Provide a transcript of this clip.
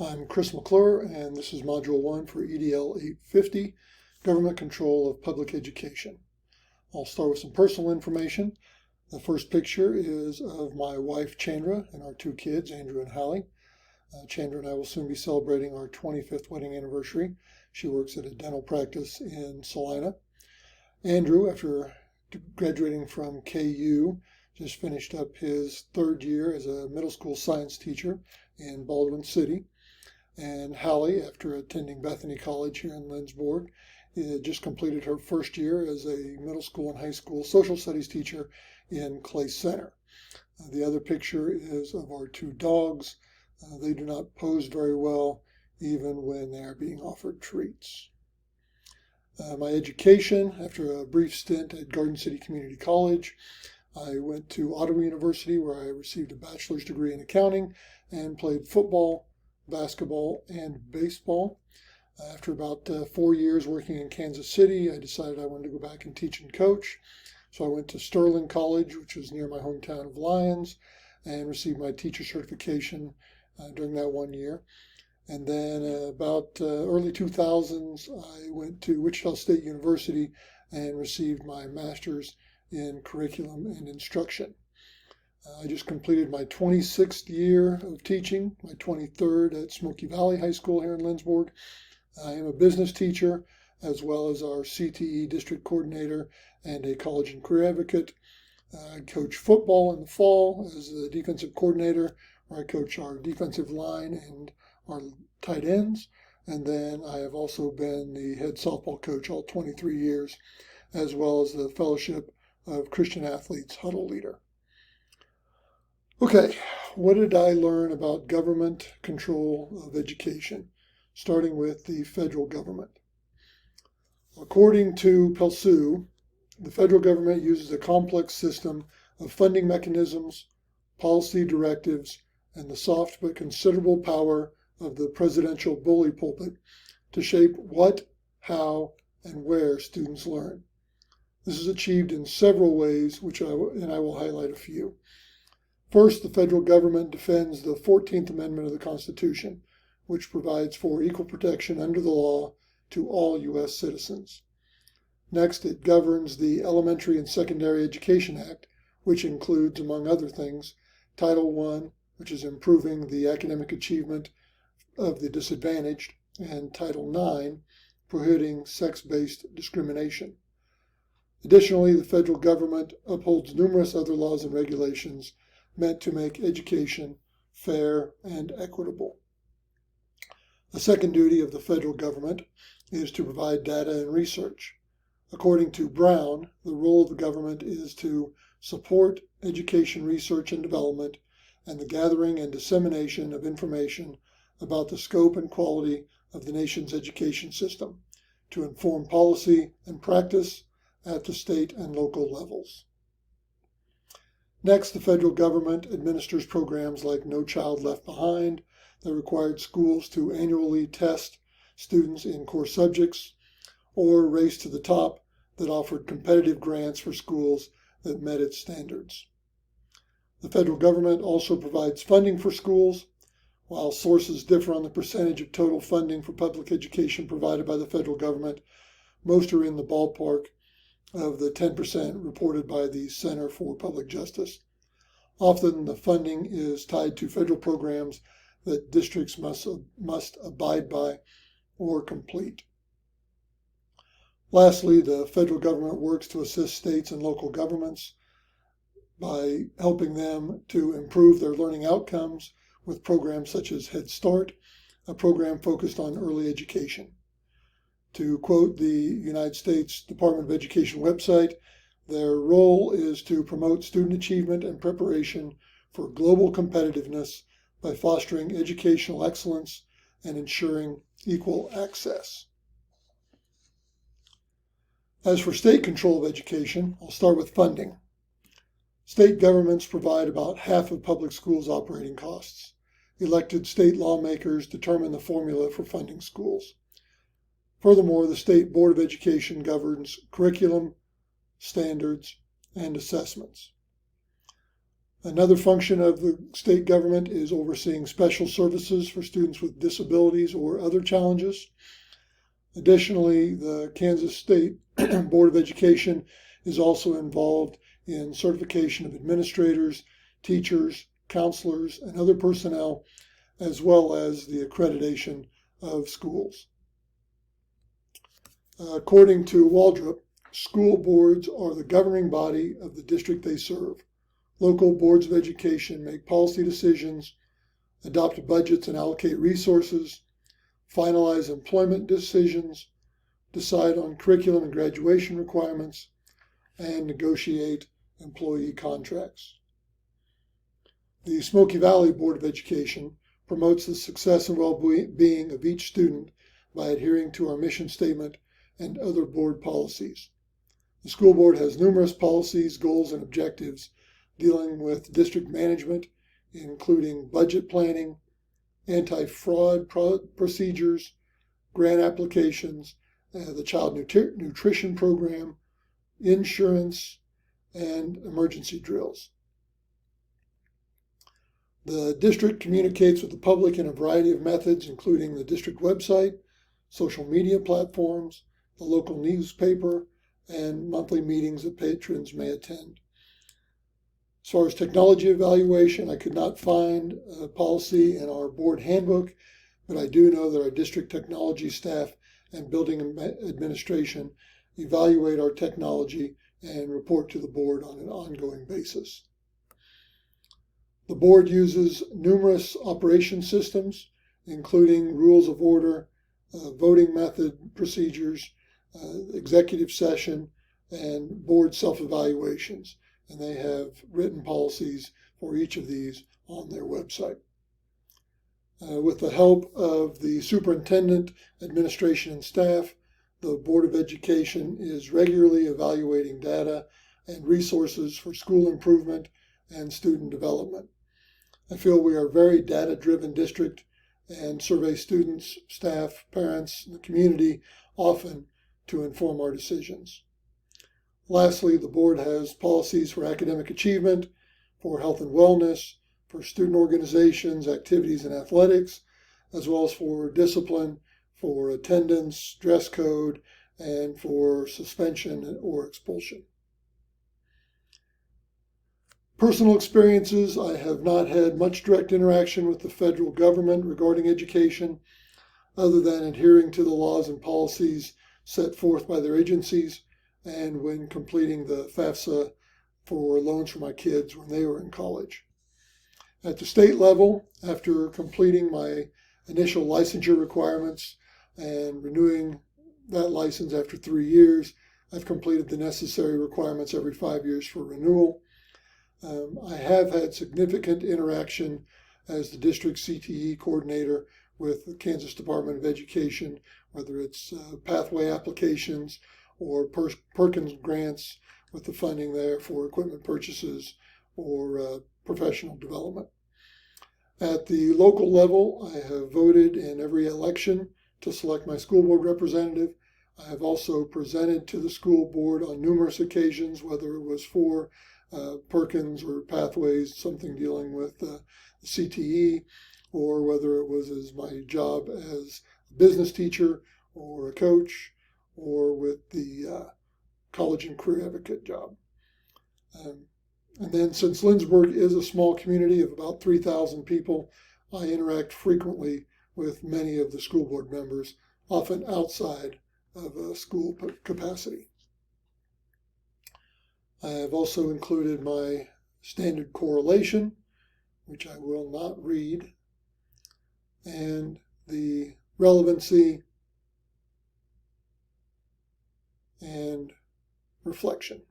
I'm Chris McClure, and this is Module 1 for EDL 850, Government Control of Public Education. I'll start with some personal information. The first picture is of my wife, Chandra, and our two kids, Andrew and Hallie. Chandra and I will soon be celebrating our 25th wedding anniversary. She works at a dental practice in Salina. Andrew, after graduating from KU, just finished up his third year as a middle school science teacher in Baldwin City. And Hallie, after attending Bethany College here in Lindsborg, just completed her first year as a middle school and high school social studies teacher in Clay Center. The other picture is of our two dogs. They do not pose very well, even when they are being offered treats. My education, after a brief stint at Garden City Community College, I went to Ottawa University, where I received a bachelor's degree in accounting and played football, basketball, and baseball. After about 4 years working in Kansas City, I decided I wanted to go back and teach and coach. So I went to Sterling College, which was near my hometown of Lyons, and received my teacher certification during that 1 year. And then about early 2000s, I went to Wichita State University and received my master's in curriculum and instruction. I just completed my 26th year of teaching, my 23rd at Smoky Valley High School here in Lindsborg. I am a business teacher, as well as our CTE district coordinator and a college and career advocate. I coach football in the fall as the defensive coordinator, where I coach our defensive line and our tight ends. And then I have also been the head softball coach all 23 years, as well as the Fellowship of Christian Athletes huddle leader. Okay, what did I learn about government control of education, starting with the federal government? According to PELSU, the federal government uses a complex system of funding mechanisms, policy directives, and the soft but considerable power of the presidential bully pulpit to shape what, how, and where students learn. This is achieved in several ways, and I will highlight a few. First, the federal government defends the 14th Amendment of the Constitution, which provides for equal protection under the law to all U.S. citizens. Next, it governs the Elementary and Secondary Education Act, which includes, among other things, Title I, which is improving the academic achievement of the disadvantaged, and Title IX, prohibiting sex-based discrimination. Additionally, the federal government upholds numerous other laws and regulations meant to make education fair and equitable. The second duty of the federal government is to provide data and research. According to Brown, the role of the government is to support education research and development and the gathering and dissemination of information about the scope and quality of the nation's education system, to inform policy and practice at the state and local levels. Next, the federal government administers programs like No Child Left Behind that required schools to annually test students in core subjects, or Race to the Top that offered competitive grants for schools that met its standards. The federal government also provides funding for schools. While sources differ on the percentage of total funding for public education provided by the federal government, most are in the ballpark of the 10% reported by the Center for Public Justice. Often the funding is tied to federal programs that districts must abide by or complete. Lastly, the federal government works to assist states and local governments by helping them to improve their learning outcomes with programs such as Head Start, a program focused on early education. To quote the United States Department of Education website, their role is to promote student achievement and preparation for global competitiveness by fostering educational excellence and ensuring equal access. As for state control of education, I'll start with funding. State governments provide about half of public schools' operating costs. Elected state lawmakers determine the formula for funding schools. Furthermore, the State Board of Education governs curriculum, standards, and assessments. Another function of the state government is overseeing special services for students with disabilities or other challenges. Additionally, the Kansas State Board of Education is also involved in certification of administrators, teachers, counselors, and other personnel, as well as the accreditation of schools. According to Waldrop, school boards are the governing body of the district they serve. Local boards of education make policy decisions, adopt budgets and allocate resources, finalize employment decisions, decide on curriculum and graduation requirements, and negotiate employee contracts. The Smoky Valley Board of Education promotes the success and well-being of each student by adhering to our mission statement and other board policies. The school board has numerous policies, goals, and objectives dealing with district management, including budget planning, anti-fraud procedures, grant applications, the child nutrition program, insurance, and emergency drills. The district communicates with the public in a variety of methods, including the district website, social media platforms, the local newspaper, and monthly meetings that patrons may attend. As far as technology evaluation, I could not find a policy in our board handbook, but I do know that our district technology staff and building administration evaluate our technology and report to the board on an ongoing basis. The board uses numerous operation systems, including rules of order, voting method procedures, executive session, and board self-evaluations. And they have written policies for each of these on their website. With the help of the superintendent, administration, and staff, the Board of Education is regularly evaluating data and resources for school improvement and student development. I feel we are a very data-driven district and survey students, staff, parents, and the community often to inform our decisions. Lastly, the board has policies for academic achievement, for health and wellness, for student organizations, activities, and athletics, as well as for discipline, for attendance, dress code, and for suspension or expulsion. Personal experiences, I have not had much direct interaction with the federal government regarding education, other than adhering to the laws and policies set forth by their agencies, and when completing the FAFSA for loans for my kids when they were in college. At the state level, after completing my initial licensure requirements and renewing that license after 3 years, I've completed the necessary requirements every 5 years for renewal. I have had significant interaction as the district CTE coordinator with the Kansas Department of Education, whether it's pathway applications or Perkins grants with the funding there for equipment purchases or professional development. At the local level, I have voted in every election to select my school board representative. I have also presented to the school board on numerous occasions, whether it was for Perkins or pathways, something dealing with the CTE, or whether it was as my job as a business teacher or a coach, or with the college and career advocate job. And then since Lindsborg is a small community of about 3,000 people, I interact frequently with many of the school board members, often outside of a school capacity. I have also included my standard correlation, which I will not read, and the relevancy and reflection.